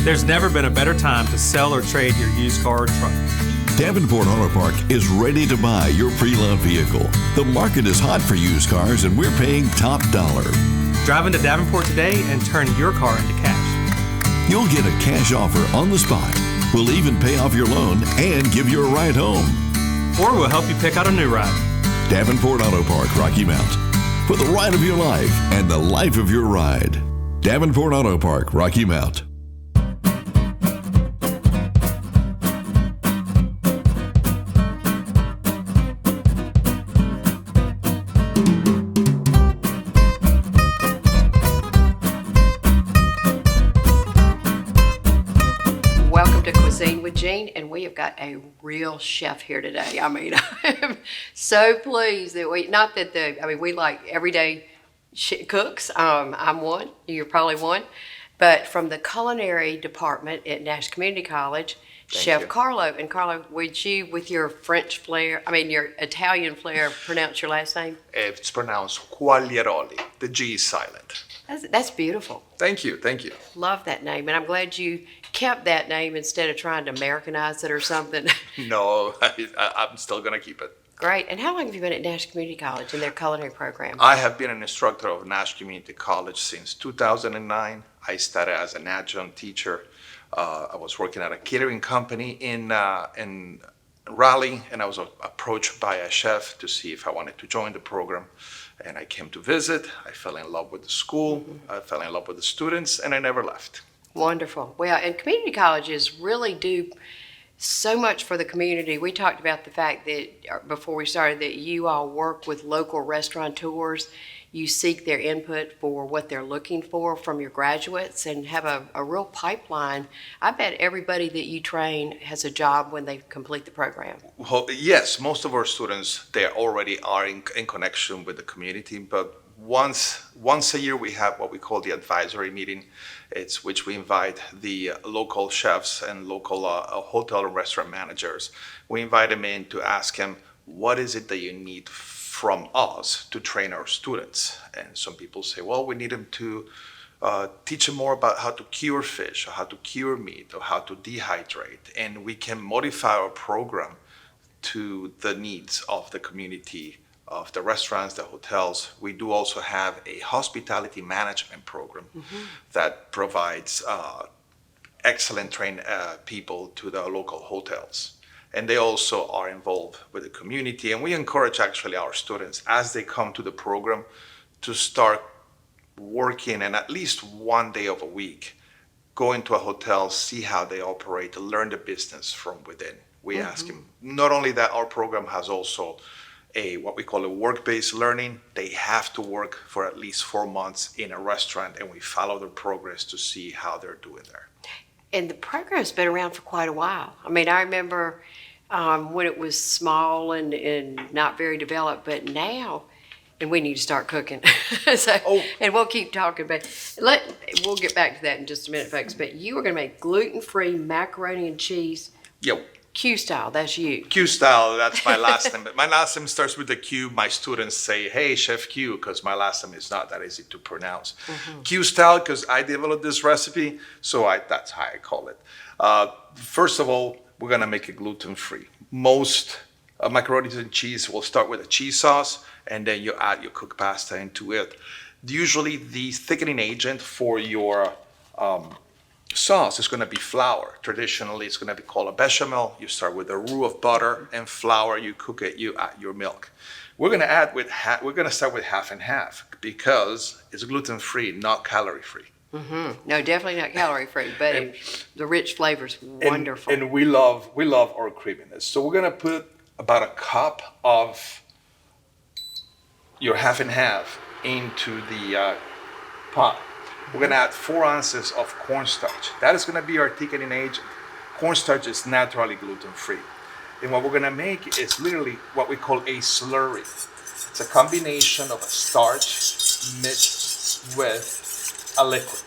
There's never been a better time to sell or trade your used car or truck. Davenport Auto Park is ready to buy your pre-loved vehicle. The market is hot for used cars and we're paying top dollar. Drive into Davenport today and turn your car into cash. You'll get a cash offer on the spot. We'll even pay off your loan and give you a ride home. Or we'll help you pick out a new ride. Davenport Auto Park, Rocky Mount. For the ride of your life and the life of your ride. Davenport Auto Park, Rocky Mount. Welcome to Cuisine with Jean, and we have got a real chef here today. I mean, I'm so pleased that we like everyday cooks. I'm one, you're probably one, but from the culinary department at Nash Community College, Chef Carlo. And Carlo, would you, with your French flair, your Italian flair, pronounce your last name? It's pronounced Quagliaroli. The G is silent. That's beautiful. Thank you. Love that name, and I'm glad you kept that name instead of trying to Americanize it or something. No, I'm still going to keep it. Great. And how long have you been at Nash Community College in their culinary program? I have been an instructor of Nash Community College since 2009. I started as an adjunct teacher. I was working at a catering company in Raleigh, and I was approached by a chef to see if I wanted to join the program. And I came to visit. I fell in love with the school. I fell in love with the students, and I never left. Wonderful. Well, and community colleges really do so much for the community. We talked about the fact that before we started that you all work with local restaurateurs. You seek their input for what they're looking for from your graduates and have a real pipeline. I bet everybody that you train has a job when they complete the program. Well, yes, most of our students, they already are in connection with the community, but once a year we have what we call the advisory meeting. It's which we invite the local chefs and local hotel and restaurant managers. We invite them in to ask them, what is it that you need from us to train our students? And some people say, well, we need them to teach them more about how to cure fish or how to cure meat or how to dehydrate. And we can modify our program to the needs of the community, of the restaurants, the hotels. We do also have a hospitality management program that provides excellent trained people to the local hotels. And they also are involved with the community. And we encourage actually our students as they come to the program to start working and at least one day of a week, go into a hotel, see how they operate, learn the business from within. We ask them. Not only that, our program has also what we call a work-based learning. They have to work for at least 4 months in a restaurant, and we follow their progress to see how they're doing there. And the program's been around for quite a while. I remember when it was small and not very developed, but now, and we need to start cooking. And we'll keep talking, but we'll get back to that in just a minute, folks. But you are going to make gluten-free macaroni and cheese. Yep. Q style, that's you. Q style, that's my last name. But my last name starts with the Q. My students say, hey, Chef Q, because my last name is not that easy to pronounce. Q style, because I developed this recipe, so that's how I call it. First of all, we're going to make it gluten-free. Most macaroni and cheese will start with a cheese sauce, and then you add your cooked pasta into it. Usually, the thickening agent for your sauce is going to be flour. Traditionally, it's going to be called a bechamel. You start with a roux of butter and flour. You cook it. You add your milk. We're going to start with half and half because it's gluten-free, not calorie-free. No, definitely not calorie-free, but the rich flavor's wonderful. And we love our creaminess. So we're going to put about a cup of your half and half into the pot. We're going to add 4 ounces of cornstarch. That is going to be our thickening agent. Cornstarch is naturally gluten-free. And what we're going to make is literally what we call a slurry. It's a combination of a starch mixed with a liquid.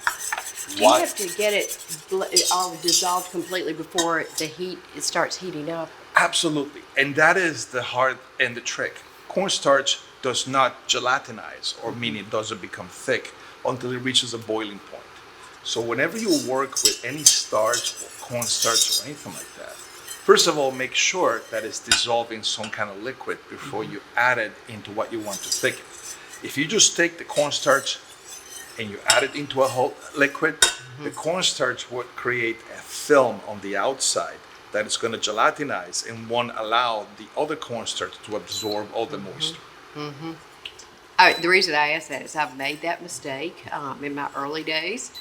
Do you have to get it all dissolved completely before it starts heating up? Absolutely. And that is the heart and the trick. Cornstarch does not gelatinize, or meaning it doesn't become thick, until it reaches a boiling point. So whenever you work with any starch or cornstarch or anything like that, first of all, make sure that it's dissolved in some kind of liquid before you add it into what you want to thicken. If you just take the cornstarch and you add it into a whole liquid, the cornstarch would create a film on the outside that is going to gelatinize and won't allow the other cornstarch to absorb all the moisture. The reason I ask that is I've made that mistake in my early days.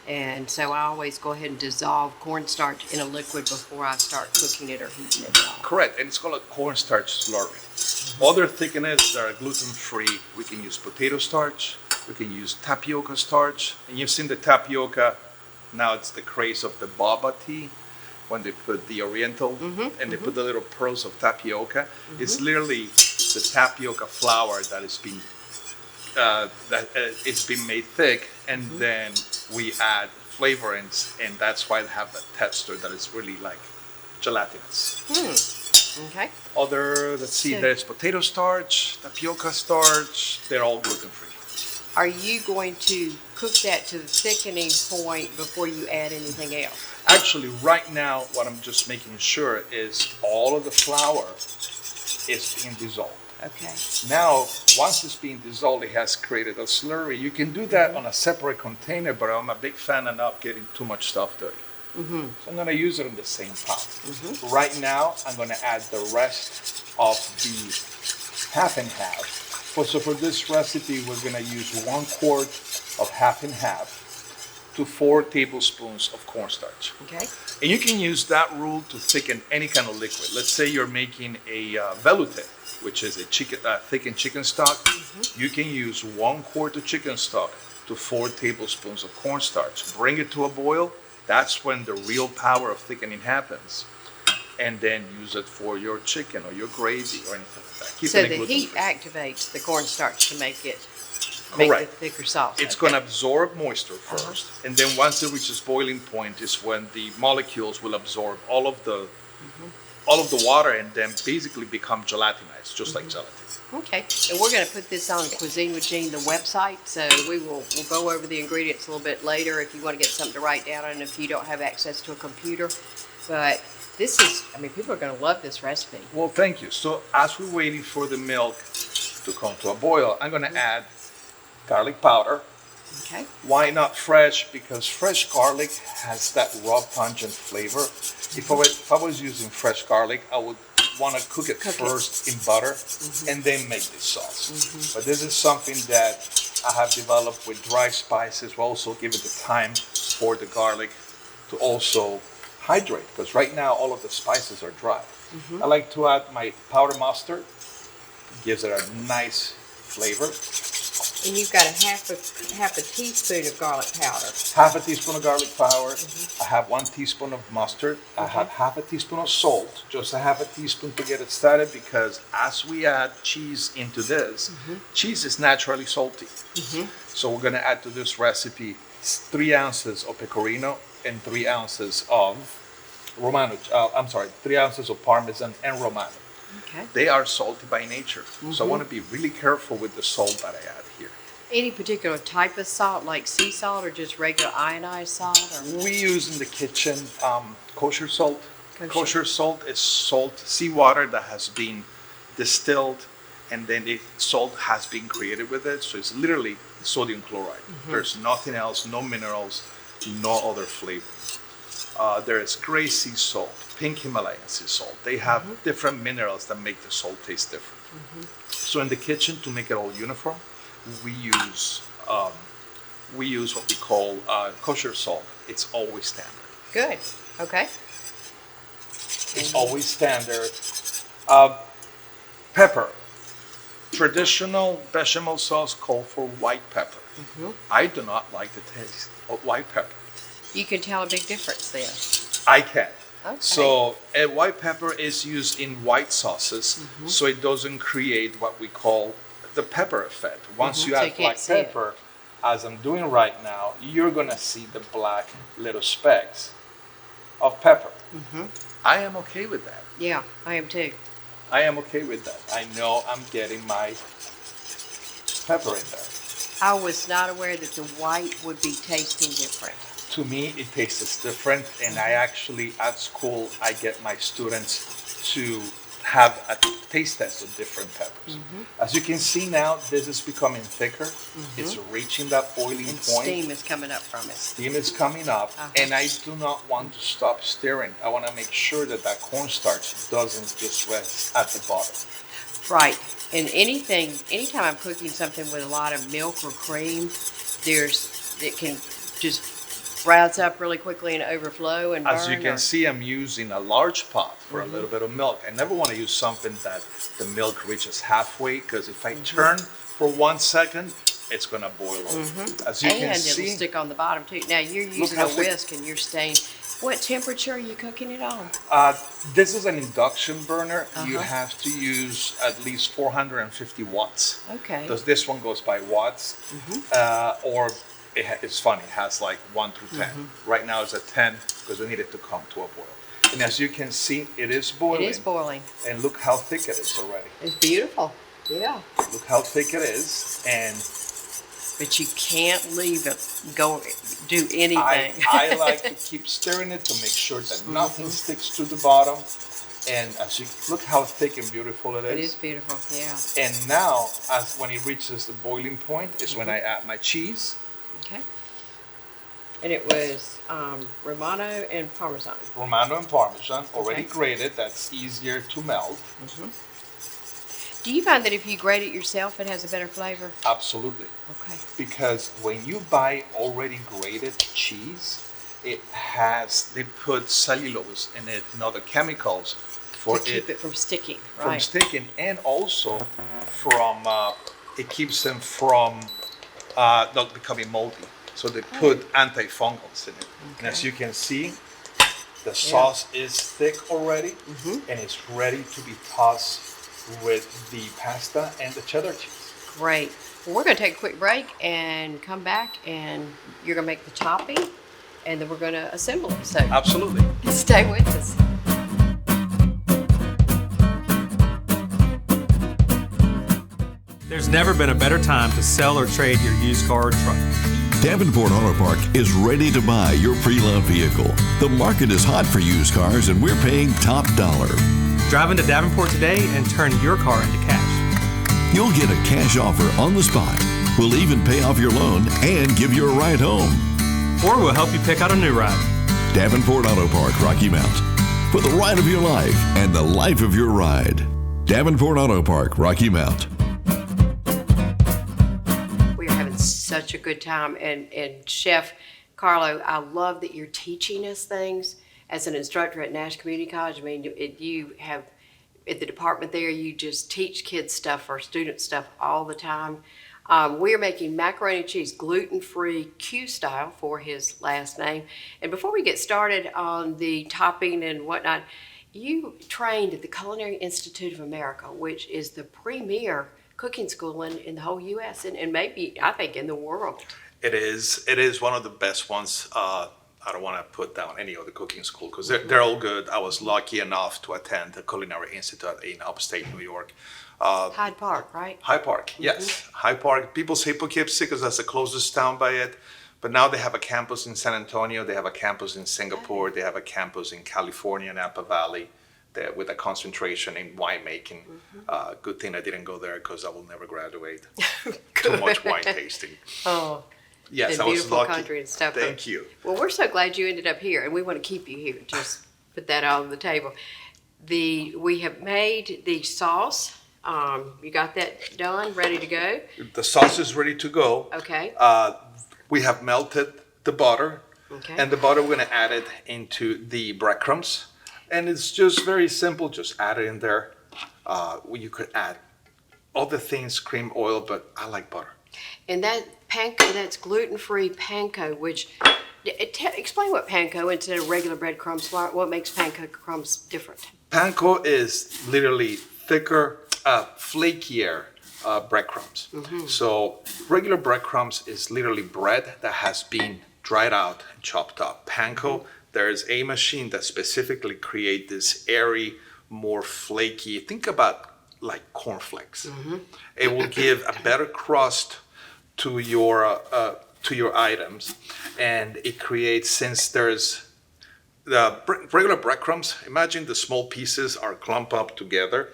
And so I always go ahead and dissolve cornstarch in a liquid before I start cooking it or heating it up. Correct, and it's called a cornstarch slurry. Other thickeners that are gluten-free, we can use potato starch, we can use tapioca starch, and you've seen the tapioca, now it's the craze of the boba tea, when they put the oriental and they put the little pearls of tapioca. It's literally the tapioca flour that is being it's been made thick, and then we add flavorings, and that's why they have that texture that is really like gelatinous. Okay. Let's see, there's potato starch, tapioca starch, they're all gluten-free. Are you going to cook that to the thickening point before you add anything else? Actually, right now, what I'm just making sure is all of the flour is being dissolved. Okay. Now, once it's being dissolved, it has created a slurry. You can do that on a separate container, but I'm a big fan of not getting too much stuff dirty. So I'm going to use it in the same pot. Right now, I'm going to add the rest of the half and half. So for this recipe, we're going to use 1 quart of half and half to 4 tablespoons of cornstarch. Okay. And you can use that rule to thicken any kind of liquid. Let's say you're making a velouté, which is a thickened chicken stock. You can use 1 quart of chicken stock to 4 tablespoons of cornstarch. Bring it to a boil. That's when the real power of thickening happens. And then use it for your chicken or your gravy or anything like that. Keep So it the gluten-free. heat activates the cornstarch to make the Correct. thicker sauce. It's going to absorb moisture first, and then once it reaches boiling point is when the molecules will absorb all of the water and then basically become gelatinized, just like gelatin. Okay, and we're going to put this on Cuisine with Jean, the website, so we'll go over the ingredients a little bit later if you want to get something to write down and if you don't have access to a computer. But this is, people are going to love this recipe. Well, thank you. So as we're waiting for the milk to come to a boil, I'm going to add garlic powder. Okay. Why not fresh? Because fresh garlic has that raw pungent flavor. If I was using fresh garlic, I would want to cook it first in butter and then make this sauce. But this is something that I have developed with dry spices. We'll also give it the time for the garlic to also hydrate, because right now all of the spices are dry. I like to add my powder mustard. It gives it a nice flavor. And you've got half a teaspoon of garlic powder. Half a teaspoon of garlic powder. I have 1 teaspoon of mustard. I have half a teaspoon of salt, just a half a teaspoon to get it started, because as we add cheese into this, cheese is naturally salty. So we're going to add to this recipe 3 ounces of pecorino and 3 ounces of Romano. 3 ounces of Parmesan and Romano. Okay. They are salty by nature, so I want to be really careful with the salt that I add here. Any particular type of salt, like sea salt or just regular ionized salt? Or? We use in the kitchen kosher salt. Kosher. Kosher salt is salt, seawater that has been distilled, and then the salt has been created with it. So it's literally sodium chloride. There's nothing else, no minerals, no other flavor. There is gray sea salt, pink Himalayan sea salt. They have different minerals that make the salt taste different. So in the kitchen, to make it all uniform, we use what we call kosher salt. It's always standard. Good. Okay. It's always standard. Pepper. Traditional bechamel sauce called for white pepper. I do not like the taste of white pepper. You can tell a big difference then. I can. Okay. So white pepper is used in white sauces, so it doesn't create what we call the pepper effect. Once you So you add can't black see it. pepper, as I'm doing right now, you're gonna see the black little specks of pepper. I am okay with that. Yeah, I am too. I am okay with that. I know I'm getting my pepper in there. I was not aware that the white would be tasting different. To me, it tastes different, and I actually, at school, I get my students to have a taste test of different peppers. As you can see now, this is becoming thicker. It's reaching that boiling And point. steam is coming up from it. Steam is coming up, and I do not want to stop stirring. I want to make sure that that cornstarch doesn't just rest at the bottom. Right. And anytime I'm cooking something with a lot of milk or cream, it can just rouse up really quickly and overflow and burn. As you can see, I'm using a large pot for a little bit of milk. I never want to use something that the milk reaches halfway, because if I turn for 1 second, it's going to boil over. As you can and see, it'll stick on the bottom too. Now you're using how a thick- whisk and you're staying. What temperature are you cooking it on? this is an induction burner. You have to use at least 450 watts. Okay. Because this one goes by watts, or it's funny, it has like 1 through 10. Right now it's at 10 because we need it to come to a boil. And as you can see, it is boiling. It is boiling. And look how thick it is already. It's beautiful. Yeah. Look how thick it is. And But you can't leave it do anything. I like to keep stirring it to make sure that nothing sticks to the bottom. And as you look how thick and beautiful it is. It is beautiful, yeah. And now, as when it reaches the boiling point, is when I add my cheese. Okay. And it was Romano and Parmesan. Romano and Parmesan, already Okay. grated. That's easier to melt. Do you find that if you grate it yourself, it has a better flavor? Absolutely. Okay. Because when you buy already grated cheese, they put cellulose in it and other chemicals for To keep it from sticking, from right? sticking, and also from it keeps them from not becoming moldy. So they put antifungals in it. And as you can see, the sauce is thick already, and it's ready to be tossed with the pasta and the cheddar cheese. Great. Well, we're going to take a quick break and come back, and you're going to make the topping, and then we're going to assemble it. So Absolutely. stay with us. There's never been a better time to sell or trade your used car or truck. Davenport Auto Park is ready to buy your pre-loved vehicle. The market is hot for used cars, and we're paying top dollar. Drive into Davenport today and turn your car into cash. You'll get a cash offer on the spot. We'll even pay off your loan and give you a ride home. Or we'll help you pick out a new ride. Davenport Auto Park, Rocky Mount. For the ride of your life and the life of your ride. Davenport Auto Park, Rocky Mount. We are having such a good time. And Chef Carlo, I love that you're teaching us things. As an instructor at Nash Community College, I mean, you have, at the department there, you just teach kids stuff or students stuff all the time. We are making macaroni and cheese, gluten-free, Q style for his last name. And before we get started on the topping and whatnot, you trained at the Culinary Institute of America, which is the premier cooking school in the whole U.S. and maybe, I think, in the world. It is one of the best ones. I don't want to put down any other cooking school because they're all good. I was lucky enough to attend the Culinary Institute in upstate New York. Hyde Park, right? Hyde Park, yes. Hyde Park. People say Poughkeepsie because that's the closest town by it. But now they have a campus in San Antonio. They have a campus in Singapore. They have a campus in California, Napa Valley, with a concentration in winemaking. Good thing I didn't go there because I will never graduate. Too much wine tasting. Oh, Yes, and I was beautiful lucky. country and stuff. Thank you. Well, we're so glad you ended up here, and we want to keep you here. Just put that on the table. We have made the sauce. You got that done, ready to go? The sauce is ready to go. Okay. We have melted the butter, Okay. and the butter we're gonna add it into the breadcrumbs, and it's just very simple. Just add it in there. You could add other things, cream, oil, but I like butter. And that panko, that's gluten-free panko, which, explain what panko instead of regular breadcrumbs, what makes panko crumbs different? Panko is literally thicker, flakier breadcrumbs. So regular breadcrumbs is literally bread that has been dried out and chopped up. Panko, there is a machine that specifically create this airy, more flaky. Think about like cornflakes. It will give a better crust to your to your items, and it creates, since there's the regular breadcrumbs, imagine the small pieces are clumped up together.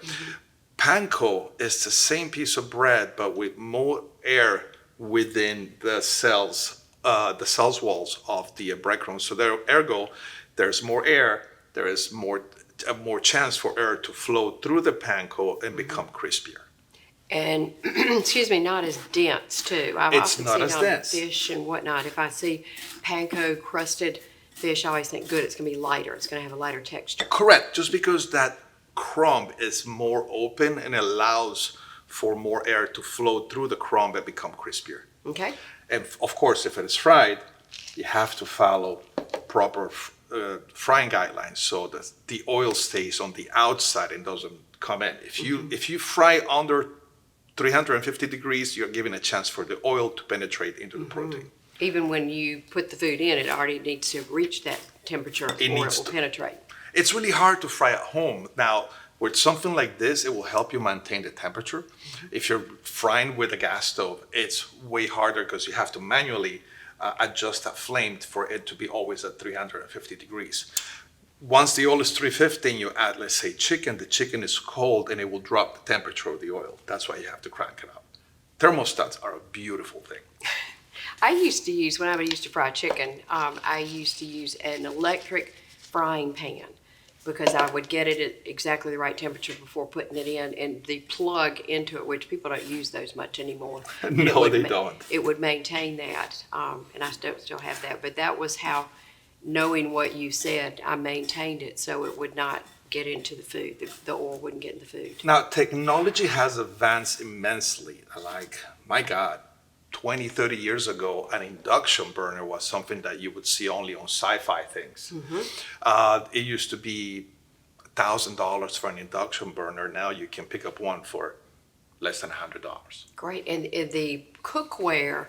Panko is the same piece of bread, but with more air within the cells walls of the breadcrumbs. So ergo, there's more air, there is more chance for air to flow through the panko and become crispier. And excuse me, not as dense too. I've It's often not seen as on dense. fish and whatnot. If I see panko crusted fish, I always think, good, it's going to be lighter. It's going to have a lighter texture. Correct, just because that crumb is more open and allows for more air to flow through the crumb and become crispier. Okay. And of course, if it is fried, you have to follow proper frying guidelines so that the oil stays on the outside and doesn't come in. If you fry under 350 degrees, you're giving a chance for the oil to penetrate into the protein. Even when you put the food in, it already needs to reach that temperature or it needs will to. penetrate. It's really hard to fry at home. Now, with something like this, it will help you maintain the temperature. If you're frying with a gas stove, it's way harder because you have to manually adjust that flame for it to be always at 350 degrees. Once the oil is 350 and you add, let's say, chicken, the chicken is cold and it will drop the temperature of the oil. That's why you have to crank it up. Thermostats are a beautiful thing. I used to use, when I used to fry chicken, I used to use an electric frying pan because I would get it at exactly the right temperature before putting it in, and the plug into it, which people don't use those much anymore. No, they don't. It would maintain that, and I still have that, but that was how, knowing what you said, I maintained it so it would not get into the food. The oil wouldn't get in the food. Now, technology has advanced immensely. Like, my God, 20, 30 years ago, an induction burner was something that you would see only on sci-fi things. It used to be $1,000 for an induction burner. Now you can pick up one for less than $100. Great, and the cookware,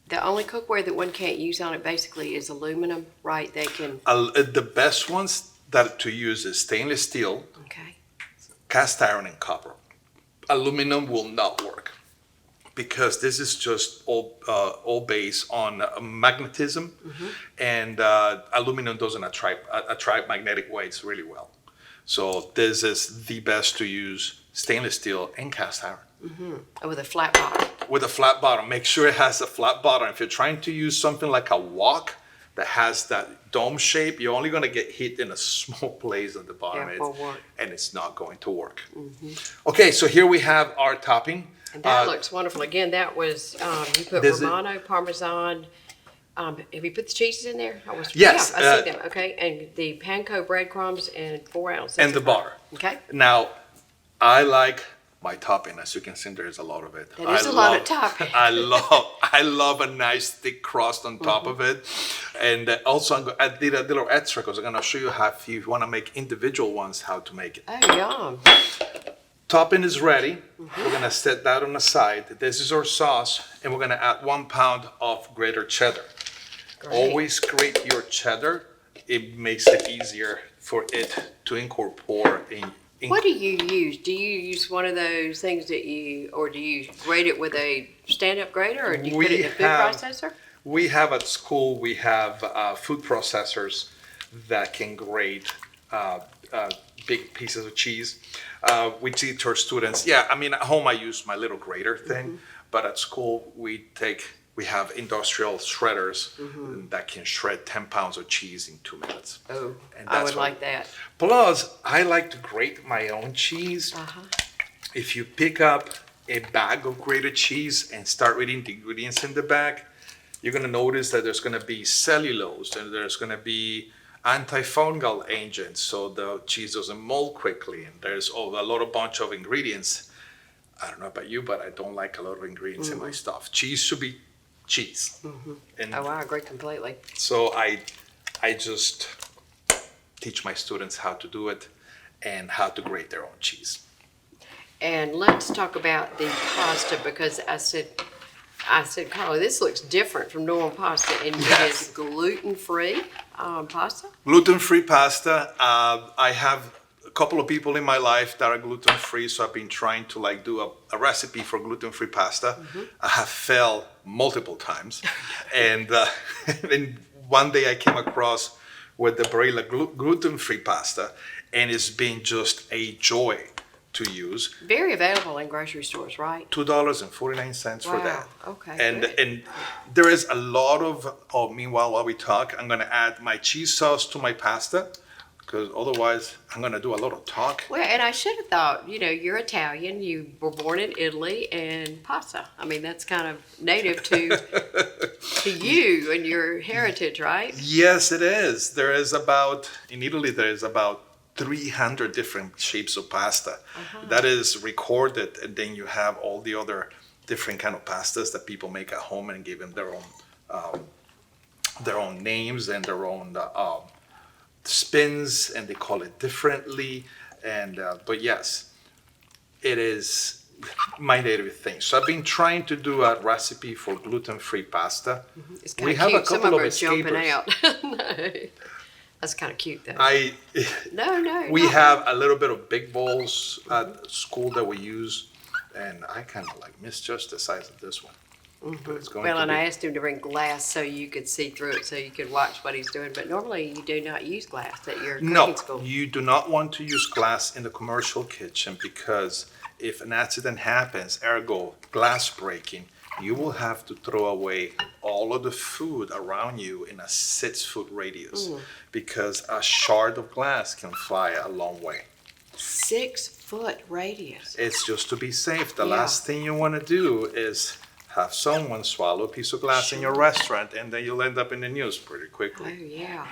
the only cookware that one can't use on it basically is aluminum, right? They can, The best ones that to use is stainless steel, okay. cast iron, and copper. Aluminum will not work because this is just all based on magnetism, and aluminum doesn't attract magnetic waves really well. So this is the best to use stainless steel and cast iron. With a flat bottom. With a flat bottom, make sure it has a flat bottom. If you're trying to use something like a wok that has that dome shape, you're only going to get hit in a small place at the bottom, Yeah, it won't work. and it's not going to work. Okay, so here we have our topping. And that looks wonderful. Again, that was, you put This is- Romano, Parmesan. Have you put the cheeses in there? Yes, Yeah, I see them. Okay, and the panko breadcrumbs and 4 ounces. And the butter. Okay. Now, I like my topping. As you can see, there's a lot of it. That is a lot of topping. I love a nice thick crust on top of it. And also, I did a little extra because I'm going to show you how, if you want to make individual ones, how to make it. Oh, yum. Topping is ready. We're going to set that on the side. This is our sauce, and we're going to add 1 pound of grated cheddar. Great. Always grate your cheddar. It makes it easier for it to incorporate in. What do you use? Do you use one of those things that or do you grate it with a stand-up grater, or do you put it in a food processor? We have at school, we have food processors that can grate big pieces of cheese. We teach our students, at home I use my little grater thing, but at school we have industrial shredders that can shred 10 pounds of cheese in 2 minutes. Oh, And I that's would what- like that. Plus, I like to grate my own cheese. If you pick up a bag of grated cheese and start reading the ingredients in the bag, you're going to notice that there's going to be cellulose and there's going to be antifungal agents so the cheese doesn't mold quickly. And there's a bunch of ingredients. I don't know about you, but I don't like a lot of ingredients in my stuff. Cheese should be cheese. And Oh, I agree completely. so I just teach my students how to do it and how to grate their own cheese. And let's talk about the pasta, because I said, Carlo, this looks different from normal pasta, and it is gluten-free pasta. Gluten-free pasta. I have couple of people in my life that are gluten free, so I've been trying to like do a recipe for gluten free pasta. I have failed multiple times, and and one day I came across with the Barilla gluten free pasta, and it's been just a joy to use. Very available in grocery stores, right? $2.49 for Wow. that. Okay. And good. and there is a lot of, oh, meanwhile, while we talk, I'm gonna add my cheese sauce to my pasta, because otherwise I'm gonna do a lot of talk. Well, and I should have thought, you're Italian, you were born in Italy, and pasta. I mean, that's kind of native to you and your heritage, right? Yes, it is. In Italy, there is about 300 different shapes of pasta. That is recorded, and then you have all the other different kind of pastas that people make at home and give them their own names and their own spins, and they call it differently. And but yes, it is my native thing. So I've been trying to do a recipe for gluten-free pasta. It's kind We of have a cute. Some couple of of them are jumping escapers. out. No. That's kind of cute, though. No. We have a little bit of big bowls at school that we use, and I kind of like misjudged the size of this one. But it's going Well, to and be. I asked him to bring glass so you could see through it, so you could watch what he's doing. But normally you do not use glass at your cooking No, school. you do not want to use glass in the commercial kitchen, because if an accident happens, ergo glass breaking, you will have to throw away all of the food around you in a 6-foot radius, because a shard of glass can fly a long way. 6-foot radius. It's just to be safe. The Yeah. last thing you want to do is have someone swallow a piece of glass in your restaurant, and then you'll end up in the news pretty Oh, quickly. yeah.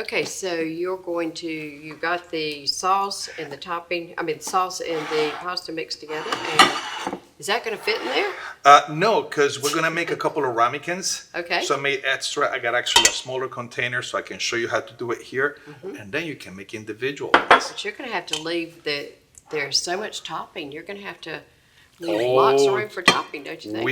Okay, so you got the sauce and the topping, sauce and the pasta mixed together. And is that going to fit in there? No, because we're gonna make a couple of ramekins. Okay. So I made extra. I got actually a smaller container, so I can show you how to do it here, and then you can make individual ones. But you're going to have to leave there's so much topping. You're going to have to leave lots of room for topping, don't you think?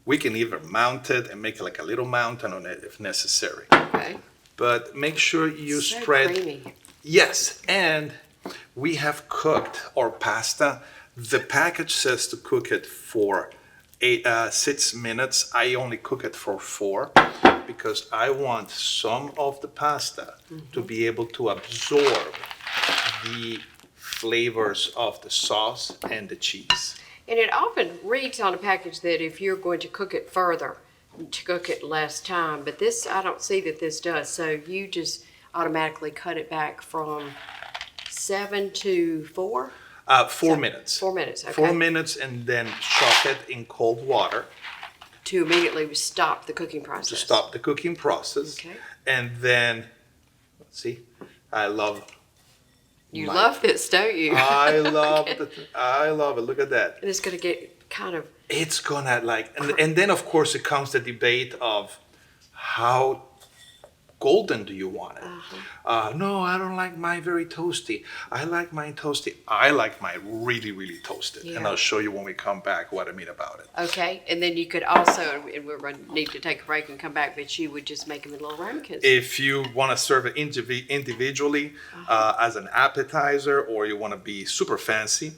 We can either mount it and make like a little mountain on it if necessary. Okay. But make sure you So spread. creamy. Yes, and we have cooked our pasta. The package says to cook it for 6 minutes. I only cook it for 4 because I want some of the pasta to be able to absorb the flavors of the sauce and the cheese. And it often reads on a package that if you're going to cook it further, to cook it less time. But this, I don't see that this does. So you just automatically cut it back from 7 to 4? 4 minutes. 4 minutes, okay. 4 minutes, and then shock it in cold water To immediately stop the cooking process. to stop the cooking process. Okay. And then, see, I love. You my- love this, don't you? I love I love it. Look at that. And it's going to get kind of, It's gonna and then of course it comes the debate of how golden do you want it? No, I don't like mine very toasty. I like mine toasty. I like mine really, really toasted. And Yeah. I'll show you when we come back what I mean about it. okay. And then you could also, and we're going to need to take a break and come back, but you would just make them in little ramekins. If you want to serve it individually as an appetizer, or you want to be super fancy,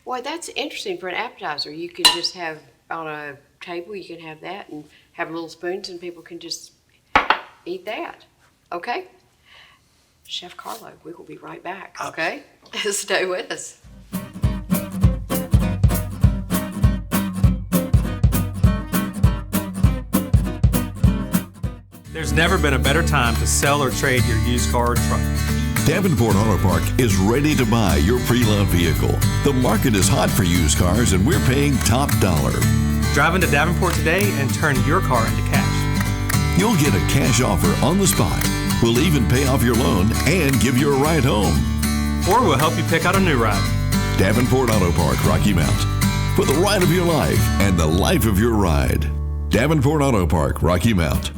Boy, that's interesting for an appetizer. You could just have on a table, you can have that and have little spoons and people can just eat that. Okay? Chef Carlo, we will be right back. Okay? Stay with us. There's never been a better time to sell or trade your used car or truck. Davenport Auto Park is ready to buy your pre-loved vehicle. The market is hot for used cars, and we're paying top dollar. Drive into Davenport today and turn your car into cash. You'll get a cash offer on the spot. We'll even pay off your loan and give you a ride home. Or we'll help you pick out a new ride. Davenport Auto Park, Rocky Mount. For the ride of your life and the life of your ride. Davenport Auto Park, Rocky Mount.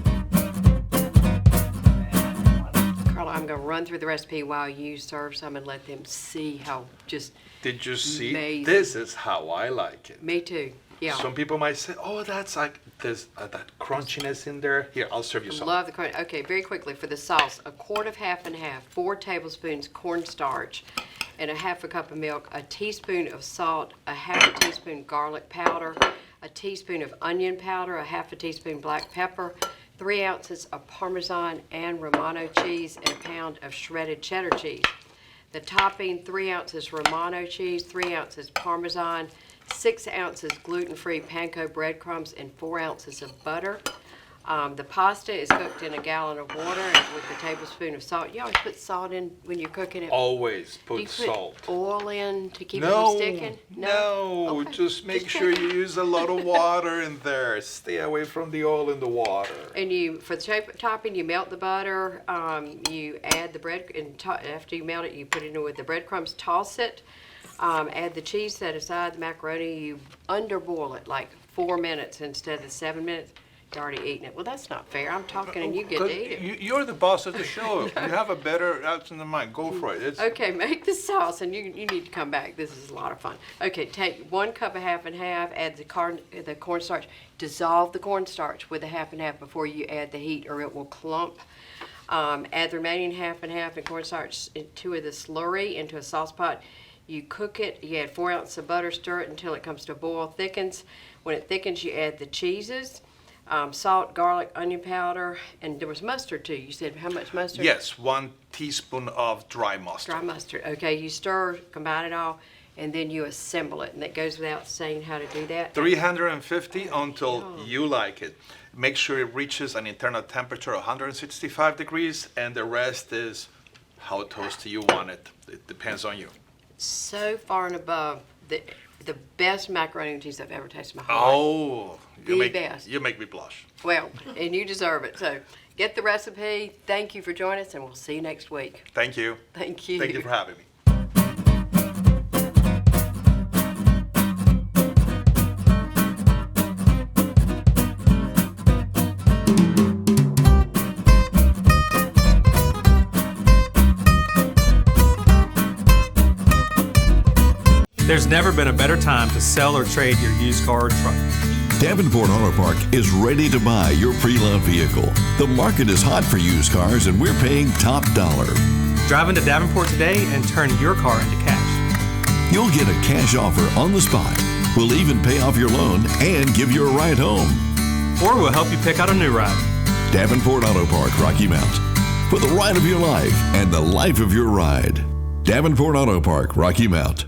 Carlo, I'm going to run through the recipe while you serve some and let them see how just did you see? Amazing. This is how I like it. me too. Yeah. Some people might say, oh, that's like, there's that crunchiness in there. Here, I'll serve you some. Love the crunch. Okay, very quickly for the sauce, a quart of half and half, 4 tablespoons cornstarch, and a half a cup of milk, a teaspoon of salt, a half a teaspoon garlic powder, a teaspoon of onion powder, a half a teaspoon black pepper, 3 ounces of Parmesan and Romano cheese, and a pound of shredded cheddar cheese. The topping, 3 ounces Romano cheese, 3 ounces Parmesan, 6 ounces gluten-free panko breadcrumbs, and 4 ounces of butter. The pasta is cooked in a gallon of water and with a tablespoon of salt. You always put salt in when you're cooking it. Always Do you put put salt. oil in to keep it No, from sticking? no, Okay. just make Just sure checking. you use a lot of water in there. Stay away from the oil in the water. And you, for the topping, you melt the butter, you add the bread, and after you melt it, you put it in with the breadcrumbs, toss it, add the cheese, set aside the macaroni, you underboil it like 4 minutes instead of 7 minutes. You're already eating it. Well, that's not fair. I'm talking and you get to eat it. You're the boss of the show. You have a better option than mine. Go for it. It's, Okay, make the sauce, and you need to come back. This is a lot of fun. Okay, take 1 cup of half and half, add the cornstarch. Dissolve the cornstarch with the half and half before you add the heat, or it will clump. Add the remaining half and half and cornstarch into the slurry into a sauce pot. You cook it. You add 4 ounces of butter. Stir it until it comes to a boil. Thickens. When it thickens, you add the cheeses. Salt, garlic, onion powder, and there was mustard too. You said how much mustard? yes, 1 teaspoon of dry mustard. Dry mustard. Okay, you stir, combine it all, and then you assemble it. And that goes without saying how to do that. 350 until you like it. Make sure it reaches an internal temperature of 165 degrees, and the rest is how toasty you want it. It depends on you. So far and above the best macaroni and cheese I've ever tasted in my whole life. Oh, The best. You make me blush. Well, and you deserve it. So get the recipe. Thank you for joining us, and we'll see you next week. Thank you. Thank you. Thank you for having me. There's never been a better time to sell or trade your used car or truck. Davenport Auto Park is ready to buy your pre-loved vehicle. The market is hot for used cars and we're paying top dollar. Drive into Davenport today and turn your car into cash. You'll get a cash offer on the spot. We'll even pay off your loan and give you a ride home. Or we'll help you pick out a new ride. Davenport Auto Park, Rocky Mount. For the ride of your life and the life of your ride. Davenport Auto Park, Rocky Mount.